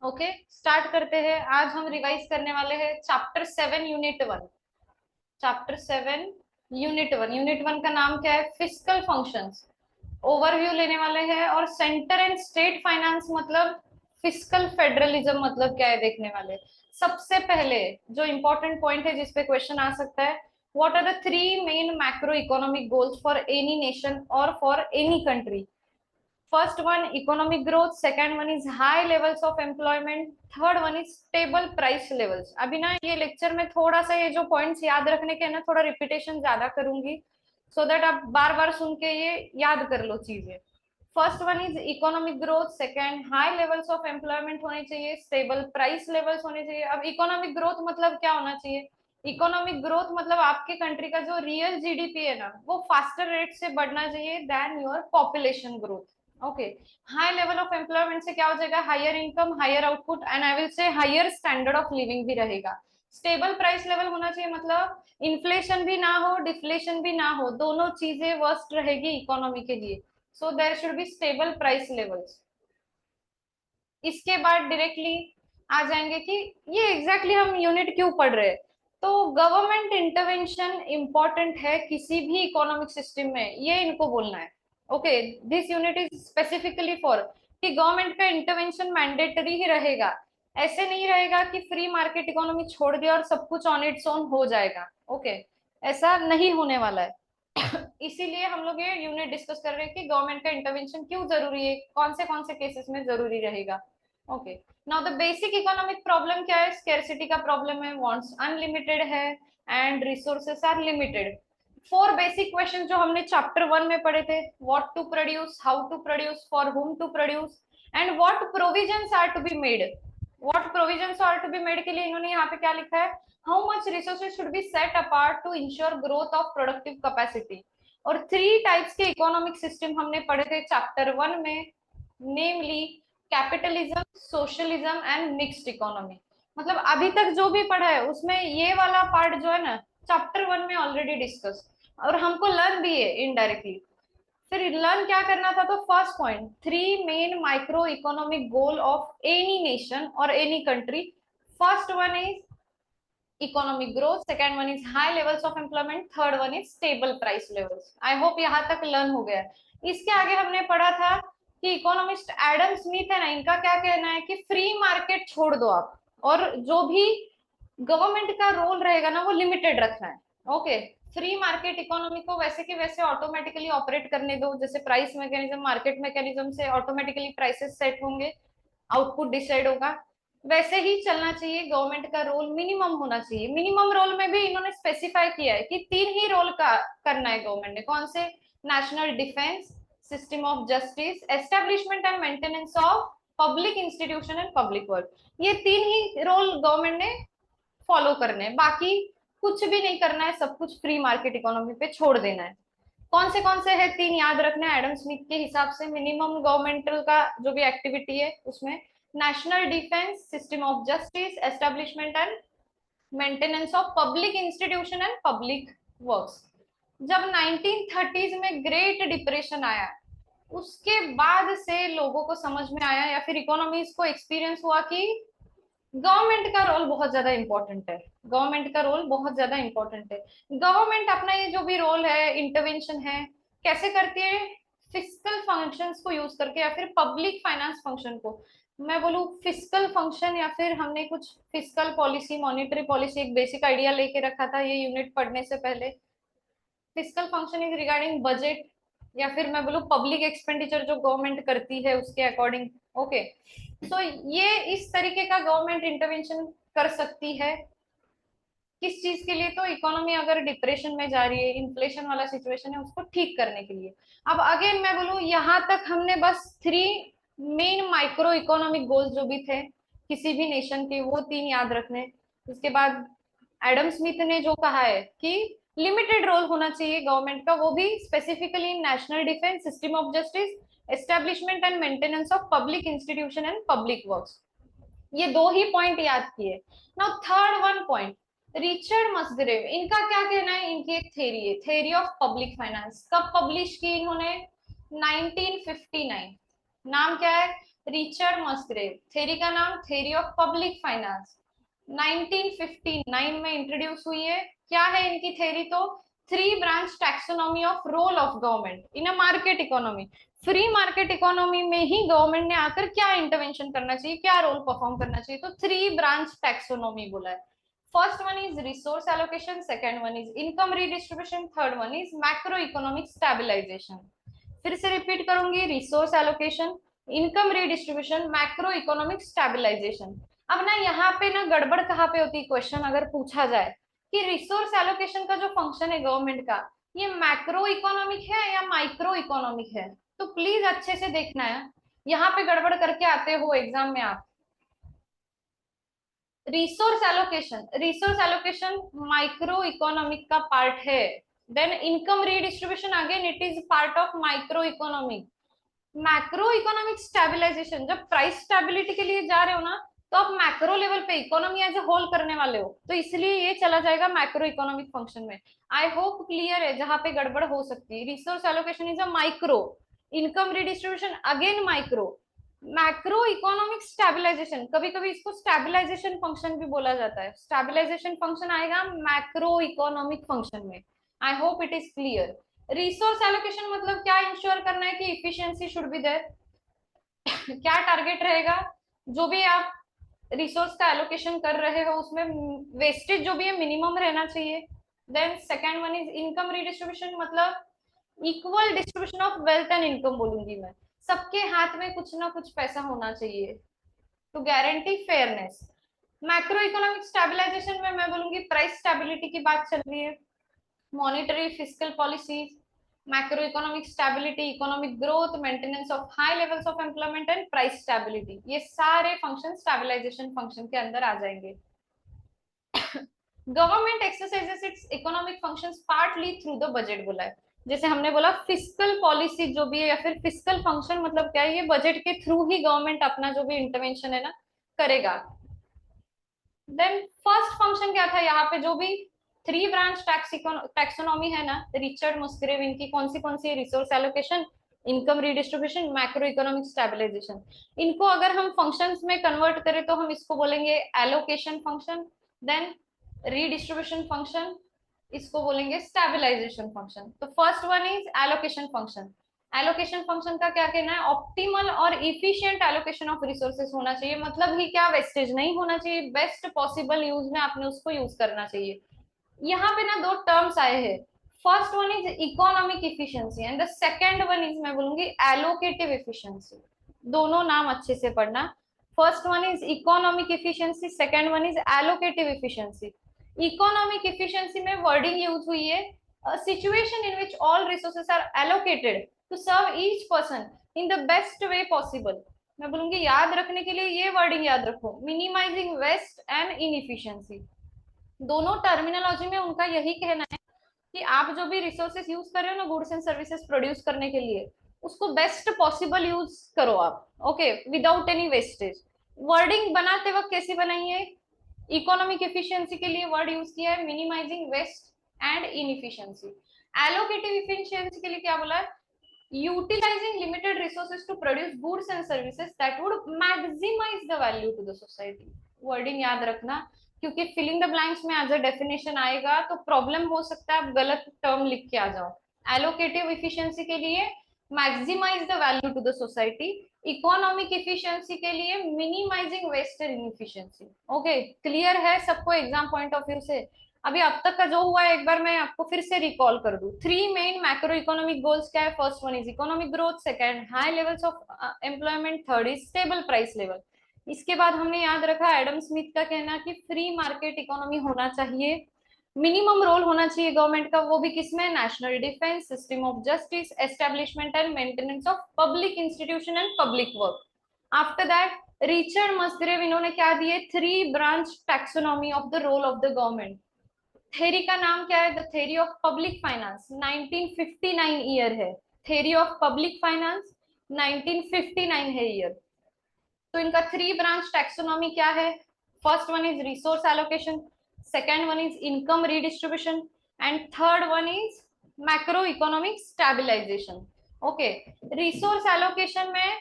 Okay, start करते हैं। आज हम रिवाइज करने वाले हैं चैप्टर 7 यूनिट 1। चैप्टर 7 यूनिट 1 का नाम क्या है? Fiscal functions. ओवरव्यू लेने वाले हैं और सेंटर एंड स्टेट फाइनेंस मतलब फिस्कल फेडरलिज्म मतलब क्या है देखने वाले। सबसे पहले जो इंपॉर्टेंट पॉइंट है जिसपे क्वेश्चन आ सकता है, what are the three main macro economic goals for any nation और for any country? First one, economic growth. Second one is high levels of employment. Third one is stable price levels. अभी ना ये lecture में थोड़ा सा ये जो points याद रखने के ना थोड़ा रिपीटेशन ज्यादा करूंगी, सो दैट आप बार बार सुन के ये याद कर लो चीजें। First one is economic growth, second high levels of employment होने चाहिए, स्टेबल प्राइस लेवल्स होने चाहिए। अब इकोनॉमिक ग्रोथ मतलब क्या होना चाहिए? इकोनॉमिक ग्रोथ मतलब आपके कंट्री का जो रियल जीडीपी है ना वो फास्टर रेट से बढ़ना चाहिए then your population growth. Okay, high level of employment से क्या हो जाएगा? Higher income, higher output and I will say higher standard of living भी रहेगा। स्टेबल प्राइस लेवल होना चाहिए मतलब इन्फ्लेशन भी ना हो, डिफ्लेशन भी ना हो, दोनों चीजें वर्स्ट रहेगी इकोनॉमी के लिए। So there should be stable price levels. इसके बाद डायरेक्टली आ जाएंगे कि ये एग्जैक्टली हम यूनिट क्यों पढ़ रहे हैं। तो गवर्नमेंट इंटरवेंशन इंपॉर्टेंट है किसी भी इकोनॉमिक सिस्टम में, ये इनको बोलना है। Okay, this unit is specifically for कि गवर्नमेंट का इंटरवेंशन मैंडेटरी ही रहेगा। ऐसे नहीं रहेगा कि फ्री मार्केट इकोनॉमी छोड़ दिया और सब कुछ ऑन इट्स ओन हो जाएगा। ओके, ऐसा नहीं होने वाला है। इसीलिए हम लोग ये यूनिट डिस्कस कर रहे हैं कि गवर्नमेंट का इंटरवेंशन क्यों जरूरी है, कौन से केसेस में जरूरी रहेगा। Okay, now the basic economic problem क्या है? स्केर्सिटी का प्रॉब्लम है, वांट्स अनलिमिटेड है and resources are limited. Four basic question जो हमने चैप्टर 1 में पढ़े थे, what to produce, how to produce, for whom to produce and what provisions are to be made. What provisions are to be made के लिए इन्होंने यहाँ पे क्या लिखा है? How much resources should be set apart to ensure growth of productive capacity. और three types के इकोनॉमिक सिस्टम हमने पढ़े थे चैप्टर 1 में, namely capitalism, socialism and mixed economy. मतलब अभी तक जो भी पढ़ा है उसमें ये वाला पार्ट जो है ना चैप्टर 1 में ऑलरेडी डिस्कस, और हमको लर्न भी है इनडायरेक्टली। फिर लर्न क्या करना था? तो first point, three main micro economic goal of any nation और any country. First one is economic growth, second one is high levels of employment, third one is stable price levels. I hope यहाँ तक learn हो गया। इसके आगे हमने पढ़ा था कि इकोनॉमिस्ट एडम स्मिथ है ना, इनका क्या कहना है कि फ्री मार्केट छोड़ दो आप, और जो भी गवर्नमेंट का रोल रहेगा ना वो लिमिटेड रखना है। ओके, फ्री मार्केट इकोनॉमी को वैसे के वैसे ऑटोमेटिकली ऑपरेट करने दो, जैसे प्राइस मैकेनिज्म, मार्केट मैकेनिज्म से ऑटोमेटिकली प्राइसेस सेट होंगे, आउटपुट डिसाइड होगा, वैसे ही चलना चाहिए। गवर्नमेंट का रोल मिनिमम होना चाहिए। मिनिमम रोल में भी इन्होंने स्पेसिफाई किया है कि तीन ही रोल का करना है गवर्नमेंट ने। कौन से? National defence, system of justice, establishment and maintenance of public institution and public work. ये तीन ही रोल गवर्नमेंट ने फॉलो करने हैं, बाकी कुछ भी नहीं करना है, सब कुछ फ्री मार्केट इकोनॉमी पे छोड़ देना है। कौन से है तीन? याद रखना है एडम स्मिथ के हिसाब से। मिनिमम गवर्नमेंटल का जो भी एक्टिविटी है उसमें national defence, system of justice, establishment and maintenance of public institution and public works. जब 1930s में ग्रेट डिप्रेशन आया उसके बाद से लोगों को समझ में आया या फिर इकोनॉमिस्ट को एक्सपीरियंस हुआ कि गवर्नमेंट का रोल बहुत ज्यादा इंपॉर्टेंट है। गवर्नमेंट का रोल बहुत ज्यादा इंपॉर्टेंट है। गवर्नमेंट अपना ये जो भी रोल है, इंटरवेंशन है, कैसे करती है? फिस्कल फंक्शंस को यूज करके या फिर पब्लिक फाइनेंस फंक्शन को। मैं बोलूँ फिस्कल फंक्शन या फिर हमने कुछ फिस्कल पॉलिसी, मॉनिटरी पॉलिसी, एक बेसिक आइडिया लेके रखा था ये यूनिट पढ़ने से पहले। Fiscal function is regarding budget, या फिर मैं बोलूँ पब्लिक एक्सपेंडिचर जो गवर्नमेंट करती है उसके अकॉर्डिंग। ओके, तो ये इस तरीके का गवर्नमेंट इंटरवेंशन कर सकती है। किस चीज के लिए? तो इकोनॉमी अगर डिप्रेशन में जा रही है, इन्फ्लेशन वाला सिचुएशन है, उसको ठीक करने के लिए। अब अगेन मैं बोलूँ यहाँ तक हमने बस three main micro economic goals जो भी थे किसी भी नेशन के, वो तीन याद रखने। उसके बाद एडम स्मिथ ने जो कहा है कि लिमिटेड रोल होना चाहिए गवर्नमेंट का, वो भी specifically national defence, system of justice, establishment and maintenance of public institution and public works. ये दो ही पॉइंट याद किए। Now third one point, Richard Musgrave, इनका क्या कहना है? इनकी एक थ्योरी है, थ्योरी ऑफ पब्लिक फाइनेंस। कब पब्लिश की इन्होंने? 1959। नाम क्या है? रिचर्ड मस्ग्रेव। थ्योरी का नाम थ्योरी ऑफ पब्लिक फाइनेंस, 1959 में इंट्रोड्यूस हुई है। क्या है इनकी थ्योरी? तो three branch taxonomy of role of government in a market economy. Free market economy में ही गवर्नमेंट ने आकर क्या इंटरवेंशन करना चाहिए, क्या रोल परफॉर्म करना चाहिए, तो थ्री ब्रांच टैक्सोनॉमी बोला है। First one is resource allocation, second one is income redistribution, third one is macro economic stabilisation. फिर से रिपीट करूंगी, resource allocation, income redistribution, macro economic stabilisation. अब ना यहाँ पे ना गड़बड़ कहाँ पे होती है, क्वेश्चन अगर पूछा जाए कि रिसोर्स एलोकेशन का जो फंक्शन है गवर्नमेंट का, ये मैक्रो इकोनॉमिक है या माइक्रो इकोनॉमिक है, तो प्लीज अच्छे से देखना है, यहाँ पे गड़बड़ करके आते हो एग्जाम में आप। रिसोर्स एलोकेशन माइक्रो इकोनॉमिक का पार्ट है। Then income redistribution again it is part of micro economic. Macro economic stabilisation, जब प्राइस स्टेबिलिटी के लिए जा रहे हो ना, तो आप मैक्रो लेवल पे इकोनॉमी एज ए होल करने वाले हो, तो इसलिए ये चला जाएगा मैक्रो इकोनॉमिक फंक्शन में। आई होप क्लियर है जहां पे गड़बड़ हो सकती है। Resource allocation is a micro, income redistribution again micro, macro economic stabilisation, कभी कभी इसको स्टेबिलाईजेशन फंक्शन भी बोला जाता है। स्टेबिलाईजेशन फंक्शन आएगा मैक्रो इकोनॉमिक फंक्शन में। I hope it is clear. Resource allocation मतलब क्या इंश्योर करना है कि इफिशियंसी शुड बी देयर। क्या टारगेट रहेगा, जो भी आप रिसोर्स का एलोकेशन कर रहे हो उसमें वेस्टेज जो भी है मिनिमम रहना चाहिए। Then second one is income redistribution, मतलब equal distribution of wealth and income बोलूंगी मैं, सबके हाथ में कुछ ना कुछ पैसा होना चाहिए to guarantee fairness. Macro economic stabilisation में मैं बोलूंगी प्राइस स्टेबिलिटी की बात चल रही है, monetary fiscal policies, macroeconomic stability, economic growth, maintenance of high levels of employment and price stability, ये सारे फंक्शन स्टेबलाइजेशन फंक्शन के अंदर आ जाएंगे। Government exercises it's economic functions partly through the budget बोला है। जैसे हमने बोला फिस्कल पॉलिसी जो भी है या फिर फिस्कल फंक्शन मतलब क्या है, ये बजट के थ्रू ही गवर्नमेंट अपना जो भी इंटरवेंशन है ना करेगा। देन फर्स्ट फंक्शन क्या था यहाँ पे, जो भी थ्री ब्रांच टैक्सोनॉमी है ना रिचर्ड मस्ग्रेव, इनकी कौन सी resource allocation, income redistribution, macro economic stabilisation. इनको अगर हम फंक्शंस में कन्वर्ट करें तो हम इसको बोलेंगे allocation function, then redistribution function, इसको बोलेंगे स्टेबलाइजेशन फंक्शन। तो first one is allocation function. Allocation function का क्या कहना है, ऑप्टिमल और इफिशिएंट एलोकेशन ऑफ रिसोर्सेज होना चाहिए, मतलब ही क्या वेस्टेज नहीं होना चाहिए, बेस्ट पॉसिबल यूज में आपने उसको यूज करना चाहिए। यहाँ पे ना दो टर्म्स आए हैं, first one is economic efficiency and the second one is मैं बोलूंगी एलोकेटिव इफिशियंसी। दोनों नाम अच्छे से पढ़ना, first one is economic efficiency, second one is allocative efficiency. Economic efficiency में वर्डिंग यूज हुई है situation in which all resources are allocated to serve each person in the best way possible. मैं बोलूंगी याद रखने के लिए ये वर्डिंग याद रखो, मिनिमाइजिंग वेस्ट एंड इनएफिशिएंसी। दोनों टर्मिनोलॉजी में उनका यही कहना है कि आप जो भी रिसोर्सेस यूज कर रहे हो ना गुड्स एंड सर्विसेज प्रोड्यूस करने के लिए, उसको बेस्ट पॉसिबल यूज करो आप, okay, without any wastage. Wording बनाते वक्त कैसी बनाई है, इकोनॉमिक एफिशिएंसी के लिए वर्ड यूज किया है minimizing waste and inefficiency. Allocative efficiency के लिए क्या बोला है, utilizing limited resources to produce goods and services that would maximize the value to the society. Wording याद रखना, क्योंकि फिलिंग द ब्लैंक्स में एज अ डेफिनेशन आएगा तो प्रॉब्लम हो सकता है आप गलत टर्म लिख के आ जाओ। एलोकेटिव इफिशिएंसी के लिए maximize the value to the society, economic efficiency के लिए minimizing waste and inefficiency. Okay, clear है सबको एग्जाम पॉइंट ऑफ व्यू से? अभी अब तक का जो हुआ है एक बार मैं आपको फिर से रिकॉल कर दूं। Three main macro economic goals क्या है, first one is economic growth, second high levels of employment, third is stable price level. इसके बाद हमने याद रखा एडम स्मिथ का कहना कि फ्री मार्केट इकोनॉमी होना चाहिए, मिनिमम रोल होना चाहिए गवर्नमेंट का, वो भी किसमें, national defence, system of justice, establishment and maintenance of public institution and public work. After that Richard Musgrave, इन्होंने क्या दिए, three branch taxonomy of the role of the government. Theory का नाम क्या है, the theory of public finance, 1959 year है। Theory of public finance 1959 है year. तो इनका थ्री ब्रांच टैक्सोनॉमी क्या है, first one is resource allocation, second one is income redistribution and third one is macro economic stabilization. Okay, resource allocation में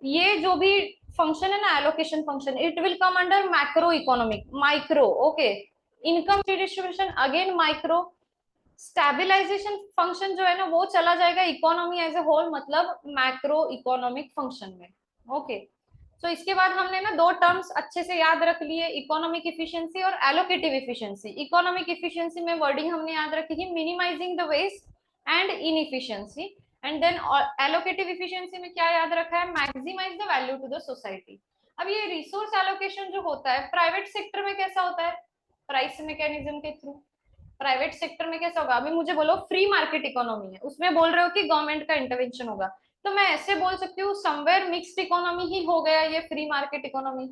ये जो भी फंक्शन है ना allocation function, it will come under macro economic, micro, okay. Income distribution again micro. Stabilization function जो है ना वो चला जाएगा इकोनॉमी एज ए होल, मतलब मैक्रो इकोनॉमिक फंक्शन में, ओके। तो इसके बाद हमने ना दो टर्म्स अच्छे से याद रख लिए, इकोनॉमिक इफिशिएंसी और एलोकेटिव इफिशिएंसी। इकोनॉमिक इफिशिएंसी में वर्डिंग हमने याद रखी थी minimizing the waste and inefficiency, and then allocative efficiency में क्या याद रखा है, maximize the value to the society. अब ये रिसोर्स एलोकेशन जो होता है प्राइवेट सेक्टर में कैसा होता है, प्राइस मैकेनिज्म के थ्रू। प्राइवेट सेक्टर में कैसा होगा, अभी मुझे बोलो फ्री मार्केट इकोनॉमी है, उसमें बोल रहे हो कि गवर्नमेंट का इंटरवेंशन होगा, तो मैं ऐसे बोल सकती हूँ समवेयर मिक्स्ड इकोनॉमी ही हो गया ये फ्री मार्केट इकोनॉमी,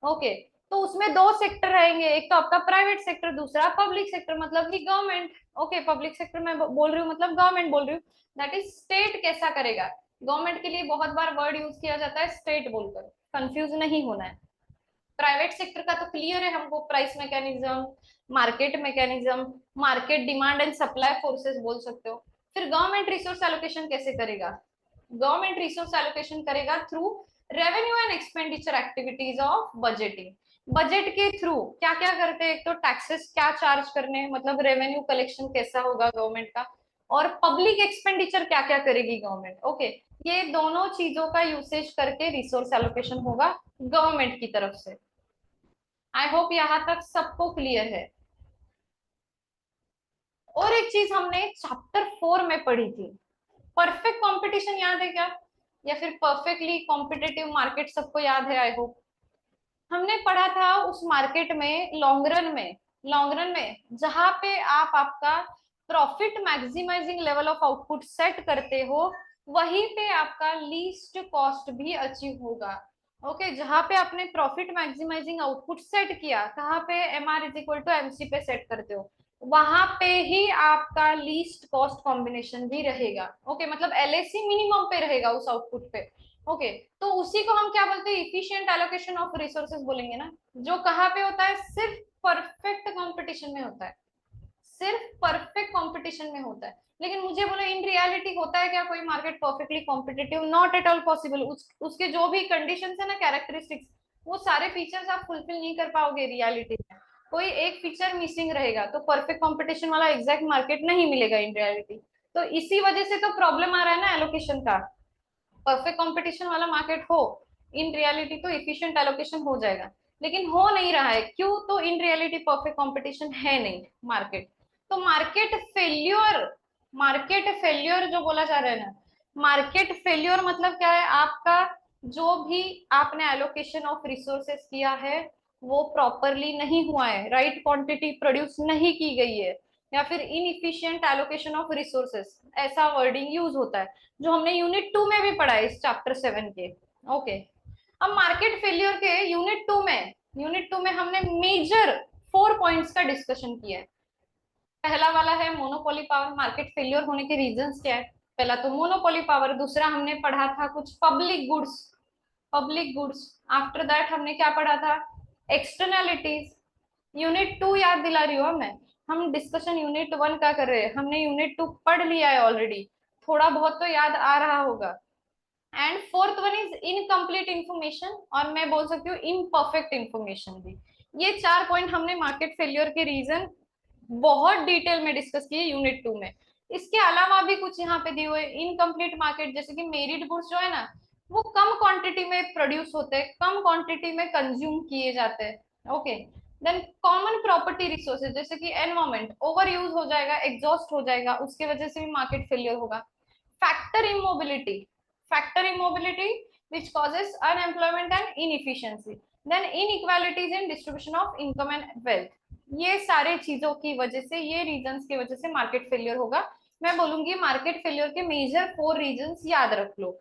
ओके। तो उसमें दो सेक्टर रहेंगे, एक तो आपका प्राइवेट सेक्टर, दूसरा पब्लिक सेक्टर, मतलब कि गवर्नमेंट, ओके। पब्लिक सेक्टर में बोल रही हूँ मतलब गवर्नमेंट बोल रही हूँ, दैट इज स्टेट कैसा करेगा। गवर्नमेंट के लिए बहुत बार वर्ड यूज किया जाता है स्टेट बोलकर, कंफ्यूज नहीं होना है। प्राइवेट सेक्टर का तो क्लियर है हमको, price mechanism, market mechanism, market demand and supply forces बोल सकते हो। फिर गवर्नमेंट रिसोर्स एलोकेशन कैसे करेगा, गवर्नमेंट रिसोर्स एलोकेशन करेगा through revenue and expenditure activities of budgeting. Budget के थ्रू क्या क्या करते हैं, एक तो टैक्सेस क्या चार्ज करने, मतलब रेवेन्यू कलेक्शन कैसा होगा गवर्नमेंट का, और पब्लिक एक्सपेंडिचर क्या क्या करेगी गवर्नमेंट, ओके। ये दोनों चीजों का यूसेज करके रिसोर्स एलोकेशन होगा गवर्नमेंट की तरफ से। आई होप यहाँ तक सबको क्लियर है। और एक चीज हमने चैप्टर 4 में पढ़ी थी, परफेक्ट कंपटीशन याद है क्या, या फिर परफेक्टली कॉम्पिटिटिव मार्केट सबको याद है आई होप। हमने पढ़ा था उस मार्केट में लॉन्ग रन में जहां पे आप आपका profit maximizing level of output set करते हो, वहीं पे आपका लीस्ट कॉस्ट भी अचीव होगा, ओके। जहां पे आपने प्रॉफिट मैक्सिमाइजिंग आउटपुट सेट किया, कहाँ पे M R is equal to MC पे सेट करते हो, वहां पे ही आपका लीस्ट कॉस्ट कॉम्बिनेशन भी रहेगा, ओके। मतलब एलएसी मिनिमम पे रहेगा उस आउटपुट पे, ओके। तो उसी को हम क्या बोलते हैं, इफिशिएंट एलोकेशन ऑफ रिसोर्सेज बोलेंगे ना, जो कहाँ पे होता है, सिर्फ परफेक्ट कंपटीशन में होता है, सिर्फ परफेक्ट कंपटीशन में होता है। लेकिन मुझे बोलो इन रियलिटी होता है क्या कोई market perfectly competitive, not at all possible. उसके जो भी कंडीशंस है ना, कैरेक्टरिस्टिक्स, वो सारे फीचर्स आप फुलफिल नहीं कर पाओगे रियलिटी में, कोई एक फीचर मिसिंग रहेगा, तो परफेक्ट कंपटीशन वाला एग्जैक्ट मार्केट नहीं मिलेगा इन रियलिटी। तो इसी वजह से तो प्रॉब्लम आ रहा है ना एलोकेशन का। परफेक्ट कंपटीशन वाला मार्केट हो इन रियलिटी तो इफिशिएंट एलोकेशन हो जाएगा, लेकिन हो नहीं रहा है, क्यों, तो इन रियलिटी परफेक्ट कंपटीशन है नहीं मार्केट। तो मार्केट फेल्योर जो बोला जा रहा है ना, मार्केट फेल्योर मतलब क्या है, आपका जो भी आपने एलोकेशन ऑफ रिसोर्सेस किया है वो प्रॉपरली नहीं हुआ है, राइट क्वांटिटी प्रोड्यूस नहीं की गई है, या फिर इनइफिशिएंट एलोकेशन ऑफ रिसोर्सेस, ऐसा वर्डिंग यूज होता है, जो हमने यूनिट 2 में भी पढ़ा है इस चैप्टर 7 के, ओके। अब मार्केट फेलियर के यूनिट 2 में हमने मेजर 4 पॉइंट्स का डिस्कशन किया है। पहला वाला है मोनोपोली पावर, मार्केट फेलियर होने के रीजंस क्या है। पहला तो मोनोपोली पावर, दूसरा हमने पढ़ा था कुछ पब्लिक गुड्स। आफ्टर दैट हमने क्या पढ़ा था, एक्सटर्नैलिटीज। यूनिट 2 याद दिला रही हूँ मैं, हम डिस्कशन यूनिट 1 का कर रहे हैं, हमने यूनिट 2 पढ़ लिया है ऑलरेडी, थोड़ा बहुत तो याद आ रहा होगा। And fourth one is incomplete information, और मैं बोल सकती हूँ इम्परफेक्ट इंफॉर्मेशन भी। ये 4 पॉइंट हमने मार्केट फेलियर के रीजन बहुत डिटेल में डिस्कस किए यूनिट 2 में। इसके अलावा भी कुछ यहाँ पे दिए हुए इनकम्प्लीट मार्केट, जैसे कि मेरिड गुड्स जो है ना, वो कम क्वांटिटी में प्रोड्यूस होते हैं, कम क्वांटिटी में कंज्यूम किए जाते हैं, okay. Then common property resources, जैसे कि एनवायरमेंट ओवर यूज हो जाएगा, एग्जॉस्ट हो जाएगा, उसके वजह से भी मार्केट फेलियर होगा। Factor immobility, factor immobility which causes unemployment and inefficiency, then inequalities in distribution of income and wealth। ये सारे चीजों की वजह से, ये रीजंस की वजह से मार्केट फेलियर होगा। मैं बोलूंगी मार्केट फेलियर के मेजर 4 रीजंस याद रख लो।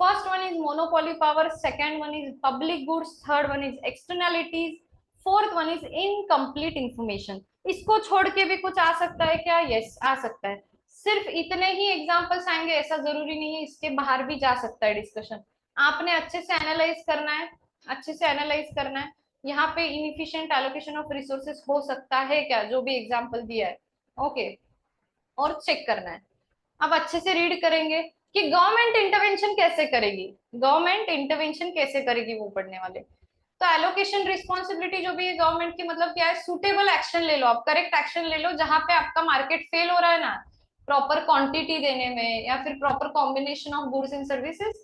First one is monopoly power, second one is public goods, third one is externalities, fourth one is incomplete information. इसको छोड़ के भी कुछ आ सकता है क्या, यस आ सकता है। सिर्फ इतने ही एग्जांपल्स आएंगे ऐसा जरूरी नहीं है, इसके बाहर भी जा सकता है डिस्कशन। आपने अच्छे से एनालाइज करना है, अच्छे से एनालाइज करना है, यहाँ पे इनफिशिएंट एलोकेशन ऑफ रिसोर्सेस हो सकता है क्या, जो भी एग्जांपल दिया है, ओके। और चेक करना है। अब अच्छे से रीड करेंगे कि गवर्नमेंट इंटरवेंशन कैसे करेगी, गवर्नमेंट इंटरवेंशन कैसे करेगी वो पढ़ने वाले। तो एलोकेशन रिस्पॉन्सिबिलिटी जो भी है गवर्नमेंट की, मतलब क्या है, सुटेबल एक्शन ले लो आप, करेक्ट एक्शन ले लो जहां पे आपका मार्केट फेल हो रहा है ना प्रॉपर क्वांटिटी देने में या फिर proper combination of goods and services,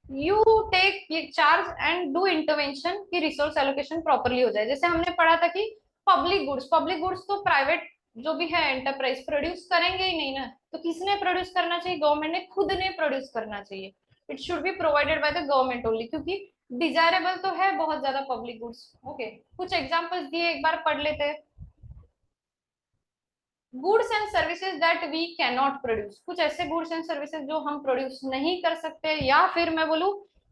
you take ये चार्ज एंड डू इंटरवेंशन की रिसोर्स एलोकेशन प्रॉपरली हो जाए। जैसे हमने पढ़ा था कि पब्लिक गुड्स तो प्राइवेट जो भी है एंटरप्राइज प्रोड्यूस करेंगे ही नहीं ना, तो किसने प्रोड्यूस करना चाहिए, गवर्नमेंट ने खुद ने प्रोड्यूस करना चाहिए। It should be provided by the government only, क्योंकि डिजायरेबल तो है बहुत ज्यादा पब्लिक गुड्स। ओके, कुछ एग्जांपल्स दिए, एक बार पढ़ लेते हैं। Goods and services that we can not produce, कुछ ऐसे गुड्स एंड सर्विसेज जो हम प्रोड्यूस नहीं कर सकते, या फिर मैं बोलूं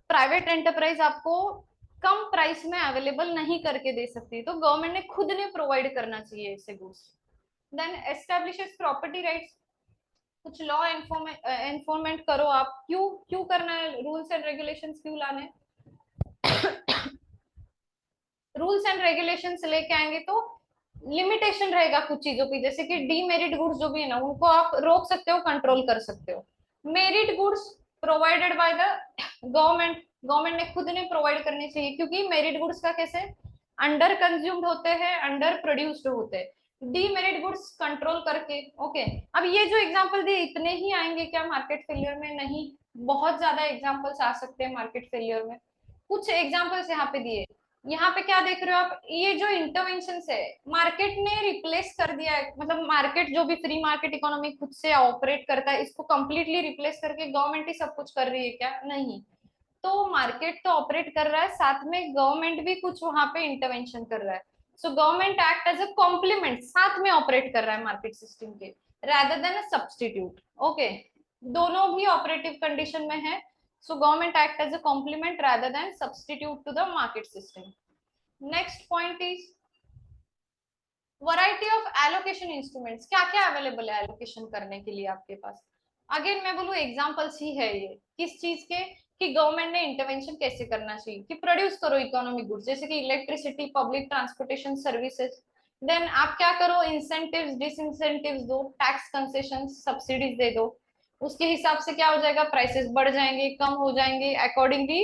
प्राइवेट एंटरप्राइज आपको कम प्राइस में अवेलेबल नहीं करके दे सकती, तो गवर्नमेंट ने खुद ने प्रोवाइड करना चाहिए ऐसे goods. Then establishes property rights, कुछ लॉ एनफोर्समेंट करो आप, क्यों क्यों करना है, रूल्स एंड रेगुलेशंस क्यों लाने, रूल्स एंड रेगुलेशंस लेके आएंगे तो लिमिटेशन रहेगा कुछ चीजों की, जैसे कि डीमेरिट गुड्स जो भी है ना उनको आप रोक सकते हो, कंट्रोल कर सकते हो। Merit goods provided by the government, government ने खुद ने प्रोवाइड करनी चाहिए, क्योंकि मेरिट गुड्स का कैसे अंडर कंज्यूम्ड होते हैं, अंडर प्रोड्यूस्ड होते हैं, डीमेरिट गुड्स कंट्रोल करके। ओके, अब ये जो एग्जांपल दिए इतने ही आएंगे क्या मार्केट फेलियर में, नहीं, बहुत ज्यादा एग्जांपल्स आ सकते हैं मार्केट फेलियर में। कुछ एग्जांपल्स यहाँ पे दिए, यहाँ पे क्या देख रहे हो आप, ये जो इंटरवेंशन है मार्केट ने रिप्लेस कर दिया है, मतलब मार्केट जो भी फ्री मार्केट इकोनॉमी खुद से ऑपरेट करता है इसको कंप्लीटली रिप्लेस करके गवर्नमेंट ही सब कुछ कर रही है क्या, नहीं। तो मार्केट तो ऑपरेट कर रहा है, साथ में गवर्नमेंट भी कुछ वहां पे इंटरवेंशन कर रहा है। So government act as a complement, साथ में ऑपरेट कर रहा है मार्केट सिस्टम के, rather than a substitute. Okay, दोनों भी ऑपरेटिव कंडीशन में है, so government act as a complement rather than substitute to the market system. Next point is variety of allocation instruments, क्या क्या अवेलेबल है एलोकेशन करने के लिए आपके पास। अगेन मैं बोलूँ एग्जांपल्स ही है ये, किस चीज के, कि गवर्नमेंट ने इंटरवेंशन कैसे करना चाहिए, कि प्रोड्यूस करो इकोनॉमिक गुड्स जैसे कि electricity, public transportation services, then आप क्या करो, इंसेंटिव्स डिसइंसेंटिव्स दो, टैक्स कंसेशन सब्सिडीज दे दो, उसके हिसाब से क्या हो जाएगा, प्राइसेस बढ़ जाएंगे, कम हो जाएंगे, अकॉर्डिंगली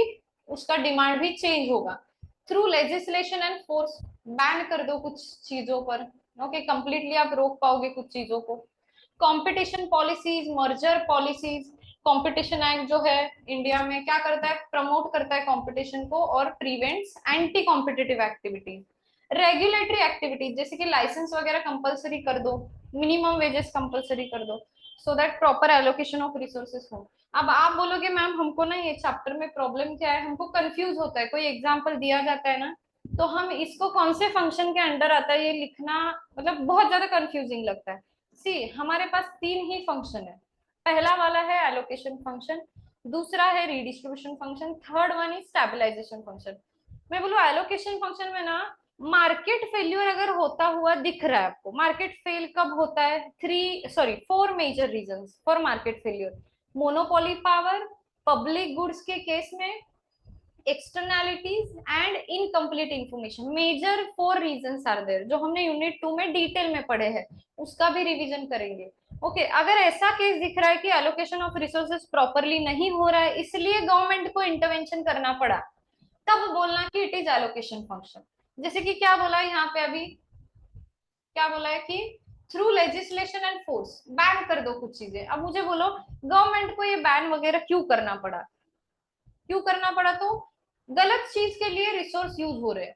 उसका डिमांड भी चेंज होगा। Through legislation and force, ban कर दो कुछ चीजों पर, ओके, कंप्लीटली आप रोक पाओगे कुछ चीजों को। Competition policies, merger policies, competition act जो है इंडिया में क्या करता है, प्रमोट करता है कंपटीशन को और prevents anti competitive activities. Regulatory activities जैसे कि लाइसेंस वगैरह कंपलसरी कर दो, मिनिमम वेजेस कंपलसरी कर दो, so that proper allocation of resources हो। अब आप बोलोगे मैम हमको ना ये चैप्टर में प्रॉब्लम क्या है, हमको कंफ्यूज होता है, कोई एग्जांपल दिया जाता है ना तो हम इसको कौन से फंक्शन के अंडर आता है ये लिखना मतलब बहुत ज्यादा कंफ्यूजिंग लगता है। सी हमारे पास तीन ही फंक्शन है, पहला वाला है एलोकेशन फंक्शन, दूसरा है redistribution function, third one is stabilization function. मैं बोलूँ एलोकेशन फंक्शन में ना मार्केट फेल्यूर अगर होता हुआ दिख रहा है आपको, मार्केट फेल कब होता है, four major reasons for market failure. Monopoly power, public goods के केस में, externalities and incomplete information, major four reasons are there जो हमने यूनिट 2 में डिटेल में पढ़े हैं, उसका भी रिवीजन करेंगे। ओके, अगर ऐसा केस दिख रहा है कि एलोकेशन ऑफ रिसोर्सेज प्रॉपरली नहीं हो रहा है इसलिए गवर्नमेंट को इंटरवेंशन करना पड़ा, तब बोलना कि इट इज एलोकेशन फंक्शन। जैसे कि क्या बोला है यहाँ पे अभी, क्या बोला है कि through legislation and force, ban कर दो कुछ चीजें। अब मुझे बोलो गवर्नमेंट को ये बैन वगैरह क्यों करना पड़ा, क्यों करना पड़ा, तो गलत चीज के लिए रिसोर्स यूज हो रहे हैं,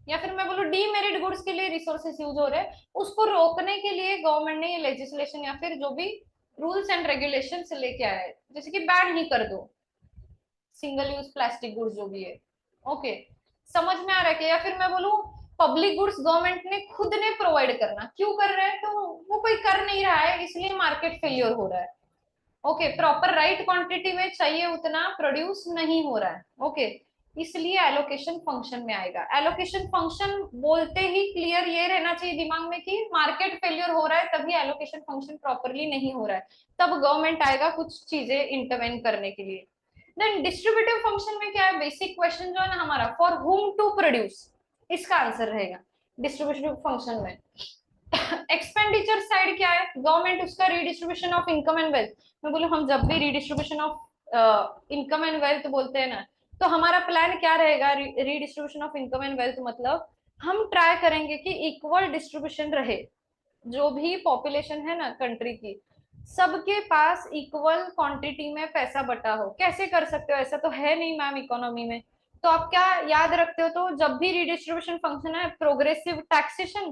या फिर मैं बोलूँ डीमेरिट गुड्स के लिए रिसोर्सेस यूज हो रहे हैं, उसको रोकने के लिए गवर्नमेंट ने ये लेजिस्लेशन या फिर जो भी रूल्स एंड रेगुलेशन लेके आया है, जैसे कि बैन ही कर दो सिंगल यूज प्लास्टिक गुड्स जो भी है। ओके, समझ में आ रहा है क्या, या फिर मैं बोलूँ पब्लिक गुड्स गवर्नमेंट ने खुद ने प्रोवाइड करना, क्यों कर रहे हैं, तो वो कोई कर नहीं रहा है इसलिए मार्केट फेलियर हो रहा है। ओके, प्रॉपर राइट क्वांटिटी में चाहिए उतना प्रोड्यूस नहीं हो रहा है। ओके, इसलिए एलोकेशन फंक्शन में आएगा। एलोकेशन फंक्शन बोलते ही क्लियर ये रहना चाहिए दिमाग में कि मार्केट फेलियर हो रहा है तभी एलोकेशन फंक्शन प्रॉपरली नहीं हो रहा है, तब गवर्नमेंट आएगा कुछ चीजें इंटरवेन करने के लिए। देन डिस्ट्रीब्यूटिव फंक्शन में क्या है, बेसिक क्वेश्चन जो है ना हमारा, फॉर हुम टू प्रोड्यूस, इसका आंसर रहेगा डिस्ट्रीब्यूटिव फंक्शन में। एक्सपेंडिचर साइड क्या है, गवर्नमेंट उसका redistribution of income and wealth. मैं बोलूँ हम जब भी redistribution of income and wealth बोलते हैं ना, तो हमारा प्लान क्या रहेगा, redistribution of income and wealth मतलब हम ट्राई करेंगे कि इक्वल डिस्ट्रीब्यूशन रहे। जो भी पॉपुलेशन है ना कंट्री की, सबके पास इक्वल क्वांटिटी में पैसा बटा हो। कैसे कर सकते हो, ऐसा तो है नहीं मैम इकोनॉमी में। तो आप क्या याद रखते हो, तो जब भी रीडिस्ट्रीब्यूशन फंक्शन है, प्रोग्रेसिव टैक्सेशन।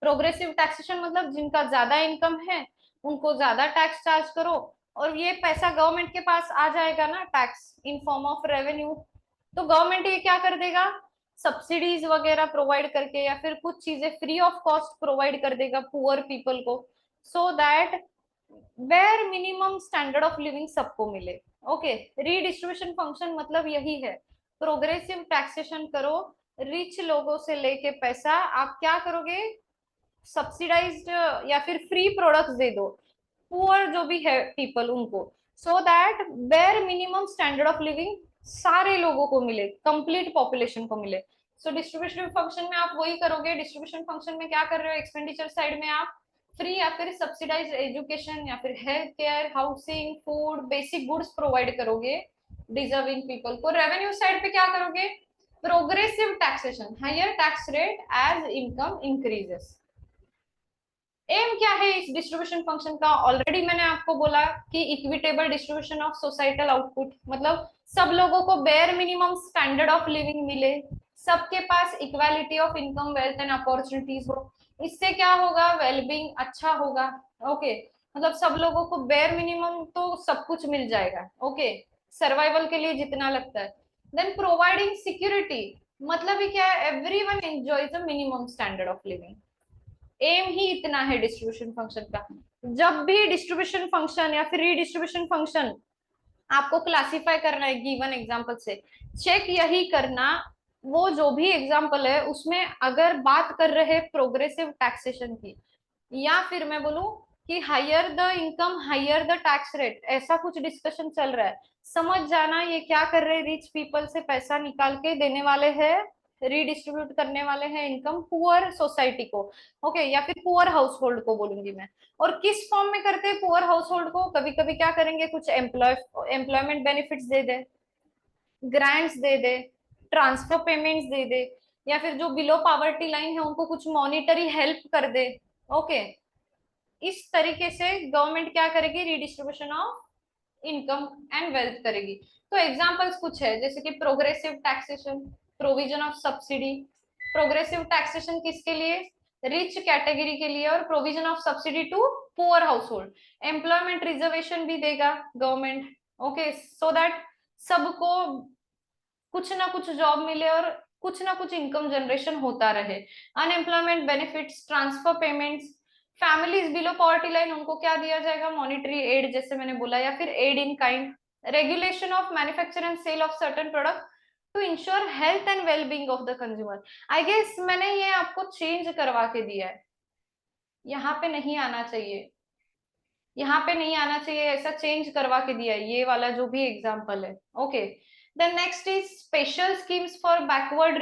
प्रोग्रेसिव टैक्सेशन मतलब जिनका ज्यादा इनकम है उनको ज्यादा टैक्स चार्ज करो, और ये पैसा गवर्नमेंट के पास आ जाएगा ना, tax in form of revenue. तो गवर्नमेंट ये क्या कर देगा, सब्सिडीज वगैरह प्रोवाइड करके या फिर कुछ चीजें फ्री ऑफ कॉस्ट प्रोवाइड कर देगा पुअर पीपल को, so that where minimum standard of living सबको मिले। ओके, रीडिस्ट्रीब्यूशन फंक्शन मतलब यही है, प्रोग्रेसिव टैक्सेशन करो, रिच लोगों से लेके पैसा आप क्या करोगे, सब्सिडाइज्ड या फिर फ्री प्रोडक्ट्स दे दो पुअर जो भी है पीपल उनको, so that bear minimum standard of living सारे लोगों को मिले, कंप्लीट पॉपुलेशन को मिले। सो डिस्ट्रीब्यूशन फंक्शन में आप वही करोगे। डिस्ट्रीब्यूशन फंक्शन में क्या कर रहे हो, एक्सपेंडिचर साइड में आप फ्री या फिर सब्सिडाइज एजुकेशन या फिर health care, housing, food, basic goods provide करोगे डिजर्विंग पीपल को। रेवेन्यू साइड पे क्या करोगे, progressive taxation, higher tax rate as income increases. एम क्या है इस डिस्ट्रीब्यूशन फंक्शन का, ऑलरेडी मैंने आपको बोला कि equitable distribution of societal output, मतलब सब लोगों को bare minimum standard of living मिले, सबके पास equality of income, wealth and opportunities हो। इससे क्या होगा, वेलबींग अच्छा होगा। ओके, मतलब सब लोगों को बेयर मिनिमम तो सब कुछ मिल जाएगा। ओके, सर्वाइवल के लिए जितना लगता है। देन प्रोवाइडिंग सिक्योरिटी, मतलब ही क्या है, everyone enjoys a minimum standard of living. एम ही इतना है डिस्ट्रीब्यूशन फंक्शन का। जब भी डिस्ट्रीब्यूशन फंक्शन या फिर रीडिस्ट्रीब्यूशन फंक्शन आपको क्लासिफाई करना है गिवन एग्जांपल से, चेक यही करना, वो जो भी एग्जांपल है उसमें अगर बात कर रहे हैं प्रोग्रेसिव टैक्सेशन की, या फिर मैं बोलूं कि higher the income higher the tax rate, ऐसा कुछ डिस्कशन चल रहा है, समझ जाना ये क्या कर रहे हैं, रिच पीपल से पैसा निकाल के देने वाले हैं, रीडिस्ट्रीब्यूट करने वाले हैं इनकम पुअर सोसाइटी को। ओके, या फिर पुअर हाउस होल्ड को बोलूंगी मैं। और किस फॉर्म में करते हैं पुअर हाउस होल्ड को, कभी कभी क्या करेंगे, कुछ एम्प्लॉयमेंट बेनिफिट्स दे दे, ग्रांट्स दे दे, ट्रांसफर पेमेंट्स दे दे, या फिर जो बिलो पावर्टी लाइन है उनको कुछ मॉनिटरी हेल्प कर दे। ओके, इस तरीके से गवर्नमेंट क्या करेगी, redistribution of income and wealth करेगी। तो एग्जांपल्स कुछ है जैसे कि progressive taxation, provision of subsidy. Progressive taxation किसके लिए, रिच कैटेगरी के लिए, और provision of subsidy to poor household. Employment reservation भी देगा गवर्नमेंट, ओके, सो दैट सबको कुछ ना कुछ जॉब मिले और कुछ ना कुछ इनकम जनरेशन होता रहे। Unemployment benefits, transfer payments, families below poverty line उनको क्या दिया जाएगा, मॉनिटरी एड जैसे मैंने बोला, या फिर aid in kind. Regulation of manufacture and sale of certain product to ensure health and wellbeing of the consumer. I guess मैंने ये आपको चेंज करवा के दिया है, यहाँ पे नहीं आना चाहिए, यहाँ पे नहीं आना चाहिए, ऐसा चेंज करवा के दिया है ये वाला जो भी एग्जाम्पल है। Okay, then next is special schemes for backward